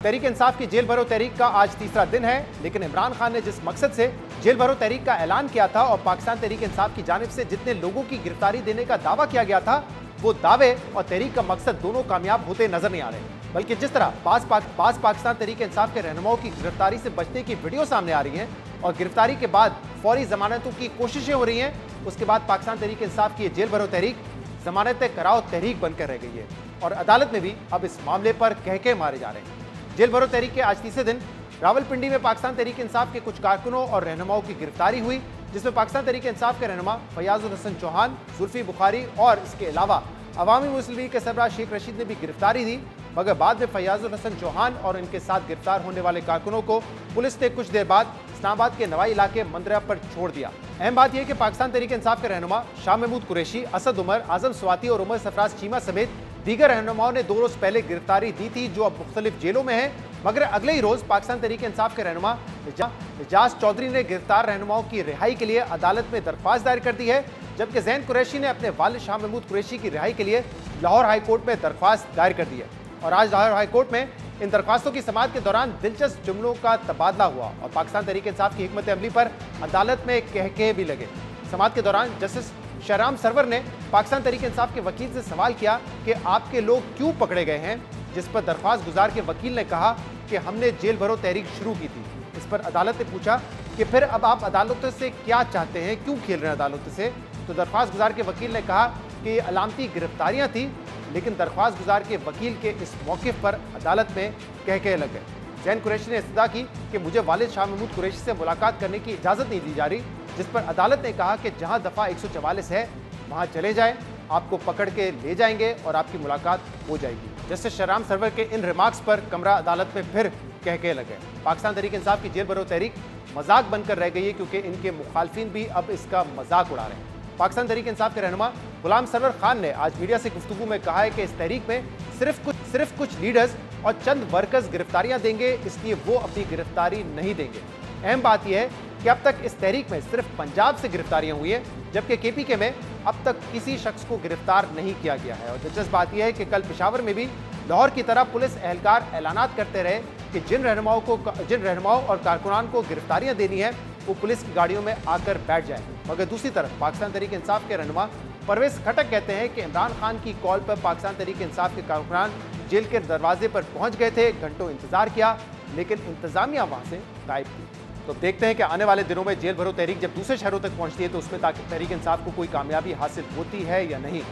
तहरीक इंसाफ की जेल भरो तहरीक का आज तीसरा दिन है, लेकिन इमरान खान ने जिस मकसद से जेल भरो तहरीक का ऐलान किया था और पाकिस्तान तहरीक इंसाफ की जानिब से जितने लोगों की गिरफ्तारी देने का दावा किया गया था, वो दावे और तहरीक का मकसद दोनों कामयाब होते नजर नहीं आ रहे। बल्कि जिस तरह पाकिस्तान तहरीक इंसाफ के रहनुमाओं की गिरफ्तारी से बचने की वीडियो सामने आ रही है और गिरफ्तारी के बाद फौरी जमानतों की कोशिशें हो रही हैं, उसके बाद पाकिस्तान तहरीक इंसाफ की जेल भरो तहरीक जमानत कराओ तहरीक बनकर रह गई है और अदालत में भी अब इस मामले पर कहके मारे जा रहे हैं। जेल भरो तहरीक के आज तीसरे दिन रावलपिंडी में पाकिस्तान तहरीक इंसाफ के कुछ कारकुनों और रहनुमाओं की गिरफ्तारी हुई, जिसमें पाकिस्तान तहरीक इंसाफ के रहनुमा फयाजुल हसन चौहान, जुल्फी बुखारी और इसके अलावा अवामी मुस्लिम लीग के सरबराह शेख रशीद ने भी गिरफ्तारी दी। मगर बाद में फयाजुल हसन चौहान और इनके साथ गिरफ्तार होने वाले कारकुनों को पुलिस ने कुछ देर बाद इस्लामाबाद के नवाई इलाके मंदरा पर छोड़ दिया। अहम बात यह कि पाकिस्तान तहरीक इंसाफ के रहनुमा शाह महमूद कुरैशी, असद उमर, आजम स्वाति और उमर सरफराज चीमा समेत दीगर रहनुमाओं ने 2 रोज पहले गिरफ्तारी दी थी, जो अब मुख्तलिफ जेलों में है। मगर अगले ही रोज पाकिस्तान तहरीक इंसाफ के रहनुमा एजाज चौधरी ने गिरफ्तार रहनुमाओं की रिहाई के लिए अदालत में दरख्वास्त दायर कर दी है, जबकि जैन कुरैशी ने अपने वालिद शाह महमूद कुरैशी की रिहाई के लिए लाहौर हाईकोर्ट में दरख्वास्त दायर कर दी है। और आज लाहौर हाईकोर्ट में इन दरख्वास्तों की समाअत के दौरान दिलचस्प जुमलों का तबादला हुआ और पाकिस्तान तहरीक इंसाफ की हिकमत अमली पर अदालत में कहके भी लगे। समाअत के दौरान जस्टिस शहराम सरवर ने पाकिस्तान तहरीक इंसाफ के वकील से सवाल किया कि आपके लोग क्यों पकड़े गए हैं, जिस पर दरख्वास्त गुजार के वकील ने कहा कि हमने जेल भरो तहरीक शुरू की थी। इस पर अदालत ने पूछा कि फिर अब आप अदालतों से क्या चाहते हैं, क्यों खेल रहे हैं अदालतों से? तो दरख्वास्त गुजार के वकील ने कहा कि ये अलामती गिरफ्तारियां थी, लेकिन दरख्वास्त गुजार के वकील के इस मौक़िफ़ पर अदालत में कहके लग गए। जैन कुरैशी ने इस्तदा की कि मुझे वालिद शाह महमूद कुरैशी से मुलाकात करने की इजाज़त नहीं दी जा रही, जिस पर अदालत ने कहा कि जहां दफ़ा 144 है वहां चले जाएं, आपको पकड़ के ले जाएंगे और आपकी मुलाकात हो जाएगी। जस्टिस शहराम सरवर के इन रिमार्क्स पर कमरा अदालत में फिर कहके लगे। पाकिस्तान तहरीक इंसाफ की जेल भरो तहरीक मजाक बनकर रह गई है, क्योंकि इनके मुखालफिन भी अब इसका मजाक उड़ा रहे हैं। पाकिस्तान तहरीक इंसाफ के रहनुमा गुलाम सरवर खान ने आज मीडिया से गुफ्तगू में कहा है कि इस तहरीक में सिर्फ कुछ लीडर्स और चंद वर्कर्स गिरफ्तारियां देंगे, इसलिए वो अपनी गिरफ्तारी नहीं देंगे। अहम बात यह है कि अब तक इस तहरीक में सिर्फ पंजाब से गिरफ्तारियां हुई हैं, जबकि केपीके में अब तक किसी शख्स को गिरफ्तार नहीं किया गया है। और दिलचस्प बात यह है कि कल पेशावर में भी लाहौर की तरह पुलिस एहलकार ऐलानात करते रहे कि जिन रहनुमाओं और कारकुनान को गिरफ्तारियां देनी है वो पुलिस की गाड़ियों में आकर बैठ जाए। मगर दूसरी तरफ पाकिस्तान तहरीक इंसाफ के रहनुमा परवेज खटक कहते हैं कि इमरान खान की कॉल पर पाकिस्तान तहरीक इंसाफ के कारकुनान जेल के दरवाजे पर पहुंच गए थे, घंटों इंतजार किया, लेकिन इंतजामिया वहां से गायब थी। तो देखते हैं कि आने वाले दिनों में जेल भरो तहरीक जब दूसरे शहरों तक पहुंचती है तो उसमें तहरीक इंसाफ को कोई कामयाबी हासिल होती है या नहीं।